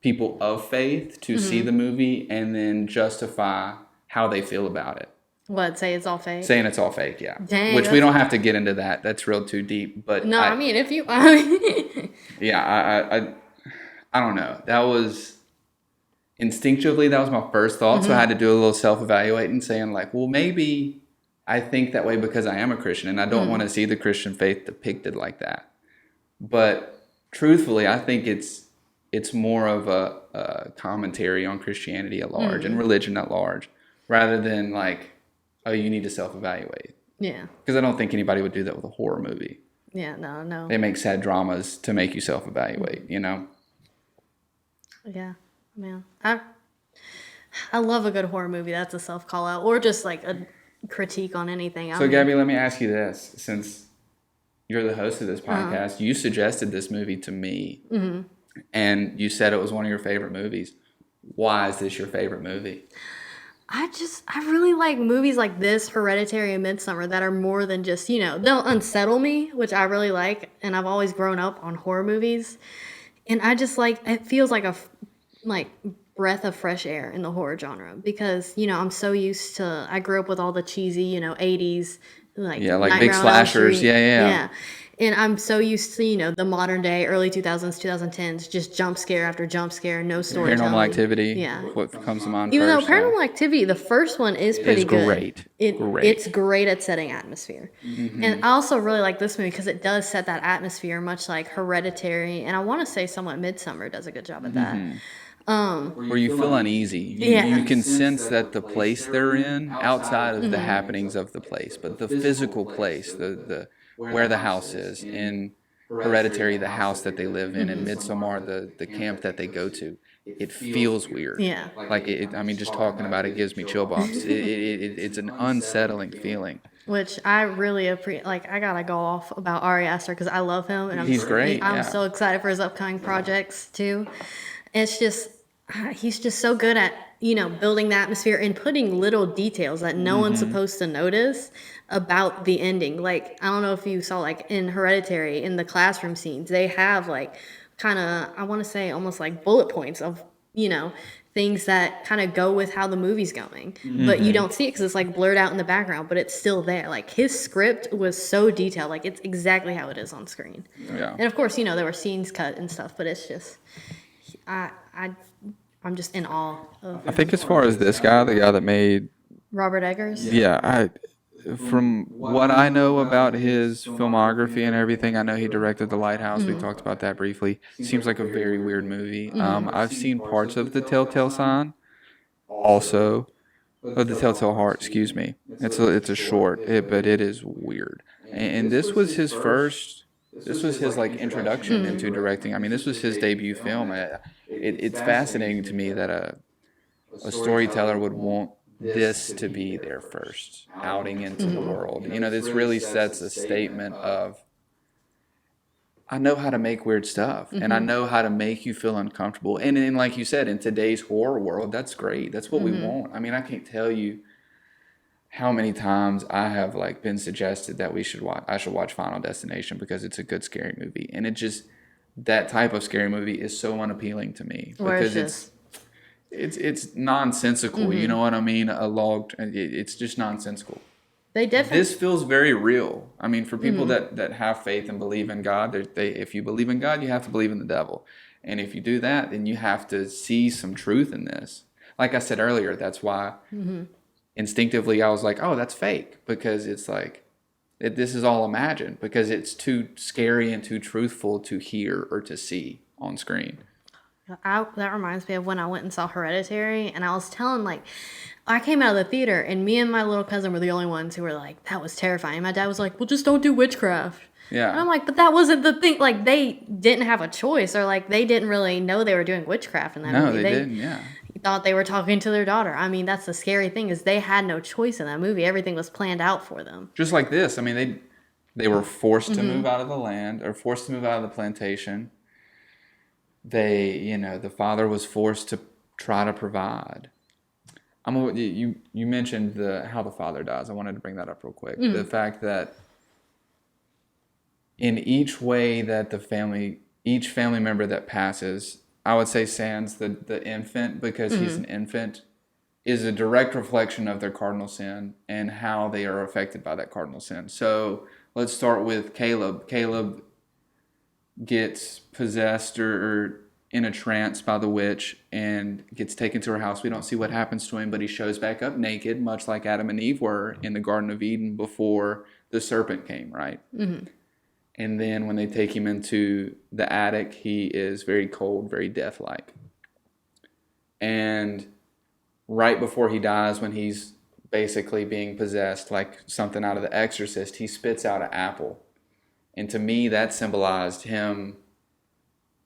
people of faith to see the movie and then justify how they feel about it. What, say it's all fake? Saying it's all fake, yeah. Dang, Which we don't have to get into that. That's real too deep. But No, I mean, if you... yeah, I don't know. That was instinctively, that was my first thought. So I had to do a little self-evaluating, saying like, well, maybe I think that way because I am a Christian and I don't want to see the Christian faith depicted like that. But truthfully, I think it's more of a commentary on Christianity at large and religion at large, rather than like, oh, you need to self-evaluate. Yeah. Because I don't think anybody would do that with a horror movie. Yeah, no. They make sad dramas to make you self-evaluate, Yeah, man. I love a good horror movie. That's a self-call out. Or just like a critique on anything. So, Gabby, let me ask you this. Since you're the host of this podcast, you suggested this movie to me. And you said it was one of your favorite movies. Why is this your favorite movie? I really like movies like this, Hereditary and Midsummer, that are more than just, they'll unsettle me, which I really like. And I've always grown up on horror movies. And I just like, it feels like a breath of fresh air in the horror genre because, I'm so used to, I grew up with all the cheesy, 80s, like big Nightmare on Elm slashers. Street. Yeah. And I'm so used to, the modern day, early 2000s, 2010s, just jump scare after jump scare, no storytelling. Paranormal Activity. Yeah. What comes to mind Even first. though Paranormal Activity, the first one is pretty good. Great. It's great at setting atmosphere. And I also really like this movie because it does set that atmosphere, much like Hereditary. And I want to say somewhat Midsummer does a good job at that. Where you feel uneasy. You can sense that the place they're in, outside of the happenings of the place, but the physical place, the where the house is, in Hereditary, the house that they live in Midsommar, the camp that they go to, it feels weird. Yeah. Like, just talking about it gives me chill bumps. It's an unsettling feeling. Which I really appreciate. Like, I gotta go off about Ari Aster because I love him. And He's great. I'm so excited for his upcoming projects, too. It's just, he's just so good at building the atmosphere and putting little details that no one's Mm-hmm. supposed to notice about the ending. Like, I don't know if you saw, like, in Hereditary, in the classroom scenes, they have, like, kind of, I want to say almost like bullet points of, you know, things that kind of go with how the movie's going. But you Mm-hmm. don't see it because it's, like, blurred out in the background, but it's still there. Like, his script was so detailed. Like, it's exactly how it is on screen. Yeah. And, of course, there were scenes cut and stuff, but it's just, I, I, I'm just in awe of I think as far as this guy, the guy that made, Robert Eggers. yeah, from what I know about his filmography and everything, I know he directed The Lighthouse. We talked about that briefly. Seems like a very weird movie. I've seen parts of The Telltale Sign, also, of The Telltale Heart. Excuse me. It's a short, but it is weird. And this was his first. This was his like introduction into directing. I mean, this was his debut film. It's fascinating to me that a storyteller would want this to be their first outing into the world. This really sets a statement of, I know how to make weird stuff and I know how to make you feel uncomfortable. And like you said, in today's horror world, that's great. That's what we want. I mean, I can't tell you how many times I have like been suggested that I should watch Final Destination because it's a good scary movie. And that type of scary movie is so unappealing to me Where because it's just it's nonsensical. You know what I mean? It's just nonsensical. they definitely. This feels very real. I mean, for people that have faith and believe in God, if you believe in God, you have to believe in the devil. And if you do that, then you have to see some truth in this. Like I said earlier, that's why instinctively I was like, oh, that's fake. Because it's like, this is all imagined. Because it's too scary and too truthful to hear or to see on screen. That reminds me of when I went and saw Hereditary, and I was telling, like, I came out of the theater, and me and my little cousin were the only ones who were like, that was terrifying. My dad was like, well, just don't do witchcraft. And I'm Yeah. like, but that wasn't the thing. Like, they didn't have a choice, or like, they didn't really know they were doing witchcraft in that No, movie. they They didn't. Yeah. thought they were talking to their daughter. I mean, that's the scary thing is they had no choice in that movie. Everything was planned out for them. Just like this. I mean, they were forced to move out of the land or forced to move out of the plantation. The father was forced to try to provide. You mentioned how the father dies. I wanted to bring that up real quick. The fact that in each way that each family member that passes, I would say sans the infant because he's an infant, is a direct reflection of their cardinal sin and how they are affected by that cardinal sin. So let's start with Caleb. Caleb gets possessed or in a trance by the witch and gets taken to her house. We don't see what happens to him, but he shows back up naked, much like Adam and Eve were in the Garden of Eden before the serpent came, right? And then when they take him into the attic, he is very cold, very death-like. And right before he dies, when he's basically being possessed, like something out of The Exorcist, he spits out an apple. And to me, that symbolized him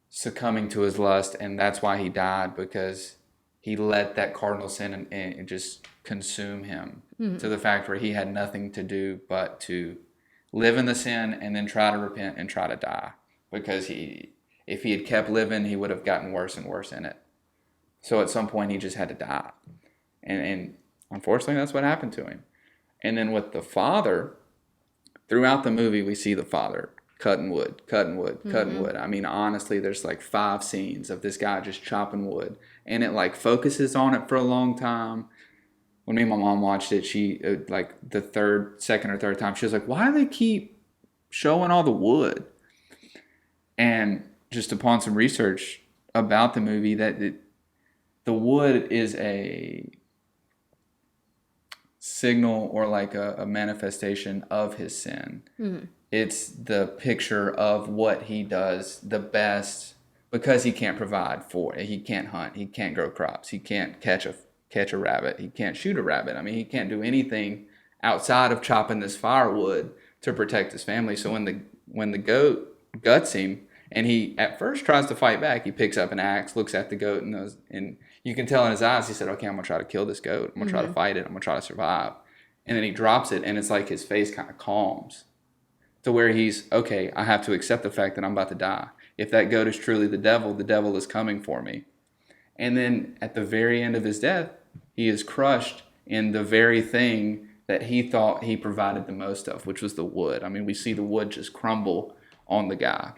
succumbing to his lust, and that's why he died, because he let that cardinal sin and just consume him to the fact where he had nothing to do but to live in the sin and then try to repent and try to die, because if he had kept living, he would have gotten worse and worse in it. So at some point, he just had to die, and unfortunately, that's what happened to him. And then with the father, throughout the movie, we see the father cutting wood, cutting wood, cutting wood. I mean, honestly, there's like 5 scenes of this guy just chopping wood, and it like focuses on it for a long time. When me and my mom watched it, she like the second or third time, she was like, "Why do they keep showing all the wood?" And just upon some research about the movie, the wood is a signal or like a manifestation of his sin. It's the picture of what he does the best, because he can't provide for it. He can't hunt. He can't grow crops. He can't catch a rabbit. He can't shoot a rabbit. I mean, he can't do anything outside of chopping this firewood to protect his family. So when the goat guts him, and he at first tries to fight back, he picks up an axe, looks at the goat, and you can tell in his eyes, he said, "Okay, I'm gonna try to kill this goat. I'm gonna try to fight it. I'm gonna try to survive." And then he drops it, and it's like his face kind of calms to where he's, okay, I have to accept the fact that I'm about to die. If that goat is truly the devil is coming for me. And then at the very end of his death, he is crushed in the very thing that he thought he provided the most of, which was the wood. I mean, we see the wood just crumble on the guy.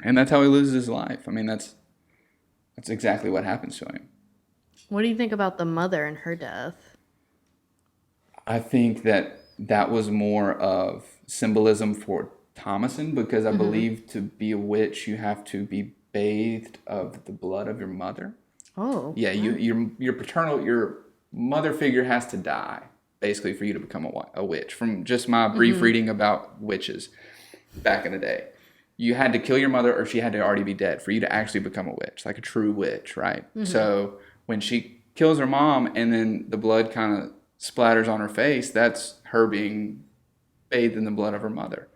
And that's how he loses his life. I mean, that's exactly what happens to him. What do you think about the mother and her death? I think that was more of symbolism for Thomason, because I believe to be a witch, you have to be bathed of the blood of your mother. Oh. Yeah, your mother figure has to die, basically, for you to become a witch. From just my brief reading about witches back in the day. You had to kill your mother, or she had to already be dead for you to actually become a witch, like a true witch, right? So when she kills her mom and then the blood kind of splatters on her face, that's her being bathed in the blood of her mother.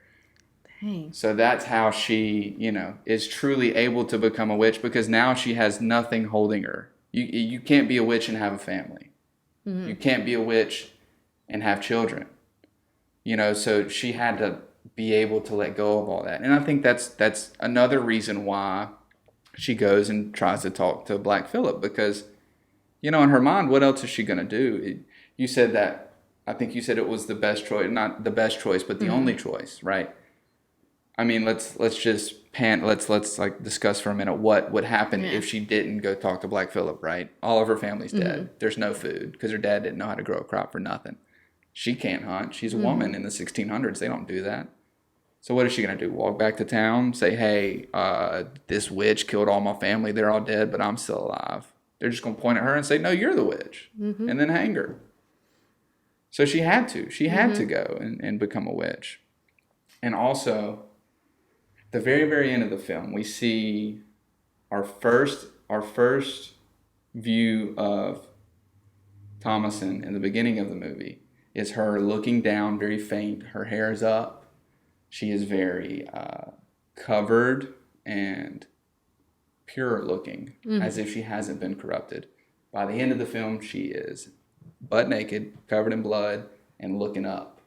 Dang. So that's how she, is truly able to become a witch, because now she has nothing holding her. You can't be a witch and have a family. You can't be a witch and have children. So she had to be able to let go of all that. And I think that's another reason why she goes and tries to talk to Black Phillip, because, in her mind, what else is she going to do? You said that, I think you said it was the best choice, not the best choice, but the only choice, right? I mean, let's just let's like discuss for a minute what would happen if she didn't go talk to Black Phillip, right? All of her family's dead. There's no food because her dad didn't know how to grow a crop for nothing. She can't hunt. She's a woman in the 1600s. They don't do that. So what is she going to do? Walk back to town, say, hey, this witch killed all my family. They're all dead, but I'm still alive. They're just going to point at her and say, no, you're the witch, and then hang her. So she had to. She had to go and become a witch. And also, the very, very end of the film, we see our first view of Thomason in the beginning of the movie is her looking down, very faint. Her hair is up. She is very covered and pure looking, as if she hasn't been corrupted. By the end of the film, she is butt naked, covered in blood, and looking up,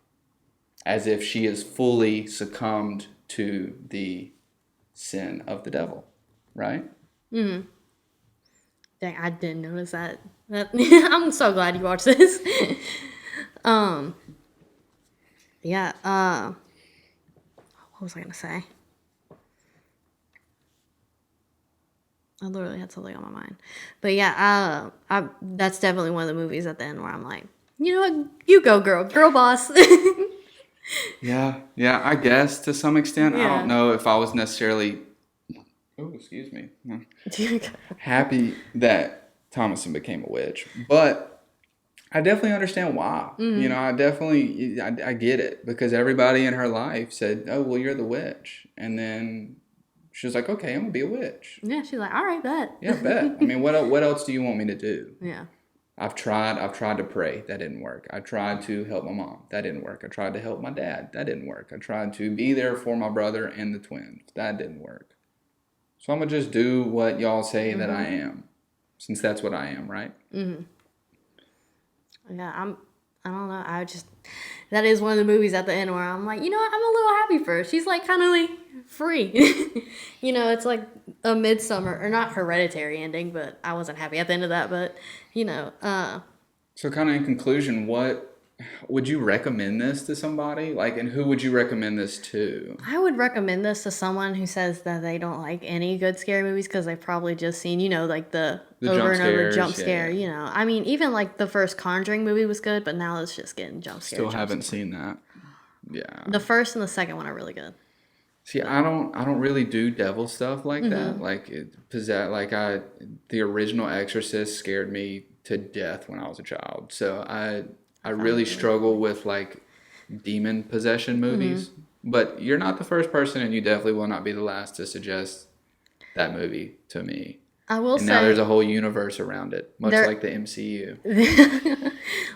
as if she is fully succumbed to the sin of the devil, right? Dang, I didn't notice that. I'm so glad you watched this. Yeah. What was I gonna say? I literally had something on my mind, but yeah, that's definitely one of the movies at the end where I'm like, you know what, you go, girl boss. Yeah, I guess to some extent. I don't know if I was necessarily, excuse me, happy that Thomason became a witch, but I definitely understand why. I get it, because everybody in her life said, oh, well, you're the witch. And then she was like, okay, I'm going to be a witch. Yeah, she's like, all right, bet. Yeah, bet. I mean, what else do you want me to do? Yeah. I've tried to pray. That didn't work. I tried to help my mom. That didn't work. I tried to help my dad. That didn't work. I tried to be there for my brother and the twins. That didn't work. So I'm going to just do what y'all say that I am, since that's what I am, right? Yeah, I don't know. That is one of the movies at the end where I'm like, you know what? I'm a little happy for her. She's like kind of like free. It's like a Midsummer, or not Hereditary ending, but I wasn't happy at the end of that. But, So kind of in conclusion, what would you recommend this to somebody? Like, and who would you recommend this to? I would recommend this to someone who says that they don't like any good scary movies because they've probably just seen, like the over and over jump scare, I mean, even like the first Conjuring movie was good, but now it's just getting jump scare. Still haven't seen that. Yeah. The first and the second one are really good. See, I don't really do devil stuff like that. Like the original Exorcist scared me to death when I was a child. So I really struggle with like demon possession movies. But you're not the first person, and you definitely will not be the last to suggest that movie to me. I will say. And now there's a whole universe around it, much like the MCU.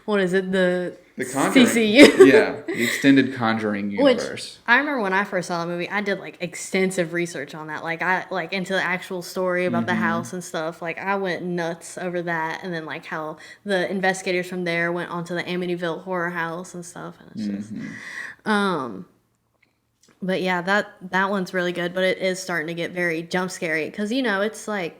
What is it? The Conjuring. CCU. Yeah, the extended Conjuring universe. Which I remember when I first saw the movie, I did like extensive research on that. Like I into the actual story about the house and stuff. Like I went nuts over that, and then like how the investigators from there went onto the Amityville horror house and stuff. And it's just, but yeah, that one's really good. But it is starting to get very jump scary because it's like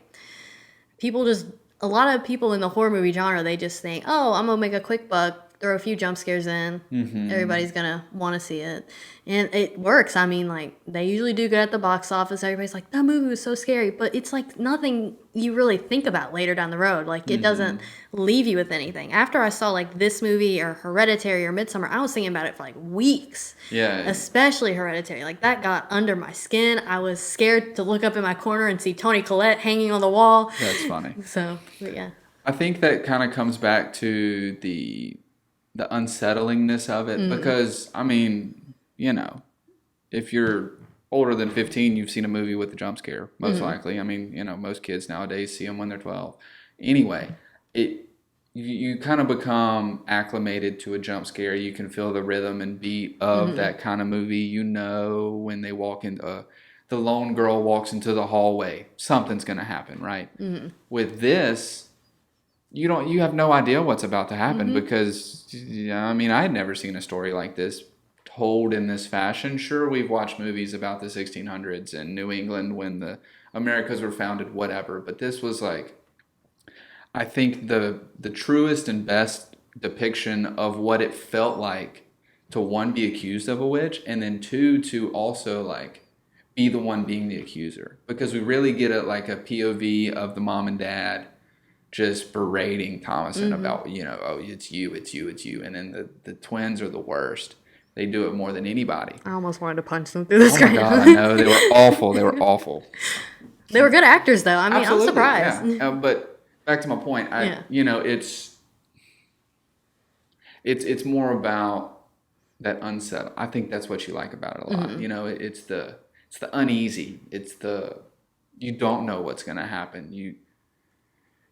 people just a lot of people in the horror movie genre, they just think, oh, I'm gonna make a quick buck, throw a few jump scares in, everybody's gonna want to see it, and it works. I mean, like, they usually do good at the box office. Everybody's like, that movie was so scary, but it's like nothing you really think about later down the road. Like, it doesn't leave you with anything. After I saw like this movie or Hereditary or Midsummer, I was thinking about it for like weeks. Yeah. Especially Hereditary. Like, that got under my skin. I was scared to look up in my corner and see Toni Collette hanging on the wall. That's funny. So, but yeah. I think that kind of comes back to the unsettlingness of it, because, I mean, you know, if you're older than 15, you've seen a movie with a jump scare, most likely. I mean, you know, most kids nowadays see them when they're 12. Anyway, you kind of become acclimated to a jump scare. You can feel the rhythm and beat of that kind of movie. You know, when they walk into the lone girl walks into the hallway, something's going to happen, right? With this, you have no idea what's about to happen, because, I mean, I had never seen a story like this told in this fashion. Sure, we've watched movies about the 1600s and New England when the Americas were founded, whatever, but this was like, I think the truest and best depiction of what it felt like to, one, be accused of a witch, and then two, to also like be the one being the accuser, because we really get a POV of the mom and dad just berating Thomason about, you know, oh, it's you, and then the twins are the worst. They do it more than anybody. I almost wanted to punch them through the screen. Oh my God, I know, they were awful. They were awful. They were good actors, though. I mean, Absolutely, I'm surprised. Yeah. But back to my point, you know, it's more about that unsettled. I think that's what you like about it a lot. You know, it's the uneasy. It's you don't know what's going to happen.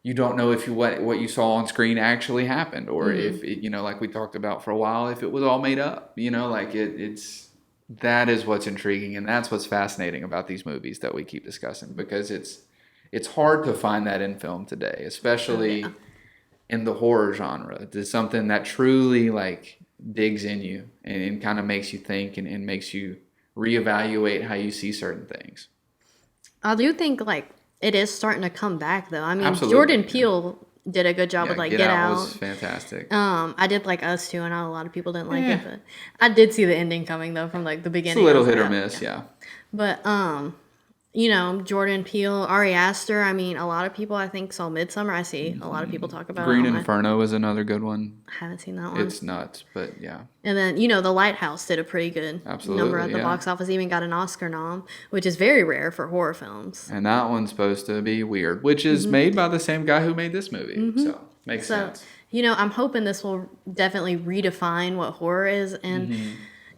You don't know if what you saw on screen actually happened, or if it, you know, like we talked about for a while, if it was all made up. You know, like that is what's intriguing, and that's what's fascinating about these movies that we keep discussing, because it's hard to find that in film today, especially in the horror genre. It's something that truly like digs in you and kind of makes you think and makes you reevaluate how you see certain things. I do think like it is starting to come back, though. I mean, Absolutely. Jordan Peele did a good job with like Get Out. Was fantastic. I did like Us too, and I know a lot of people didn't like it, but I did see the ending coming though from like the beginning. It's a little hit or miss, yeah. But you know, Jordan Peele, Ari Aster. I mean, a lot of people I think saw Midsummer. I see a lot of people talk about Green it. Inferno is another good one. I haven't seen that one. It's nuts, but yeah. And then, you know, The Lighthouse did a pretty good number at the box office. Even got an Oscar nom, which is very rare for horror films. And that one's supposed to be weird, which is made by the same guy who made this movie. So makes sense. You know, I'm hoping this will definitely redefine what horror is, and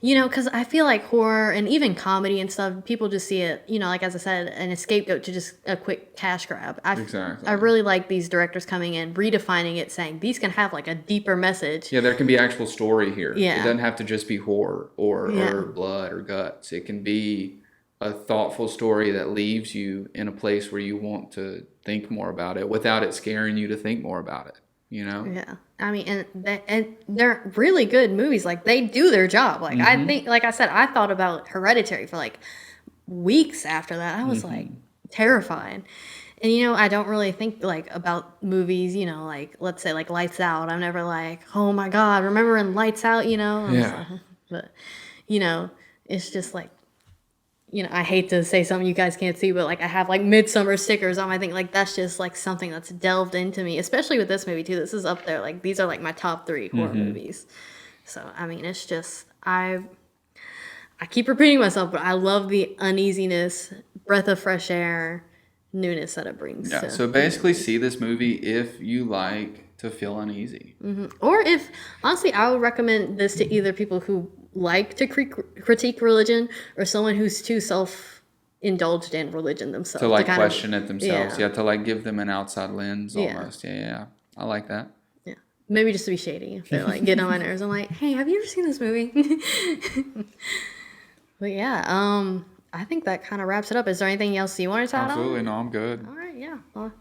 you know, because I feel like horror and even comedy and stuff, people just see it, you know, like as I said, an scapegoat to just a quick cash grab. Exactly. I really like these directors coming in, redefining it, saying these can have like a deeper message. Yeah, there can be actual story here. Yeah. It doesn't have to just be horror or blood or guts. It can be a thoughtful story that leaves you in a place where you want to think more about it without it scaring you to think more about it, you know? Yeah. I mean, and they're really good movies. Like, they do their job. Like, I think, like I said, I thought about Hereditary for like weeks after that. I was like terrified. And, you know, I don't really think like about movies, you know, like let's say like Lights Out. I'm never like, oh my God, remember in Lights Out, you know? But, you know, it's just like, you know, I hate to say something you guys can't see, but like I have like Midsummer stickers on my thing. Like, that's just like something that's delved into me, especially with this movie too. This is up there. Like, these are like my top 3 horror movies. So, I mean, it's just, I keep repeating myself, but I love the uneasiness, breath of fresh air, newness that it brings. Yeah. So basically see this movie if you like to feel uneasy. Or if, honestly, I would recommend this to either people who like to critique religion or someone who's too self-indulged in religion themselves. To like question it themselves. Yeah, to like give them an outside lens almost. Yeah. I like that. Yeah. Maybe just to be shady. If they're like getting on my nerves. I'm like, hey, have you ever seen this movie? But yeah, I think that kind of wraps it up. Is there anything else you want to add on? Absolutely. No, I'm good. All right, yeah. Well,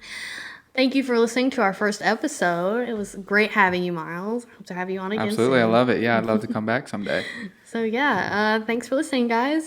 thank you for listening to our first episode. It was great having you, Miles. Hope to have you on again Absolutely. soon. I love it. Yeah, I'd love to come back someday. So yeah, thanks for listening, guys.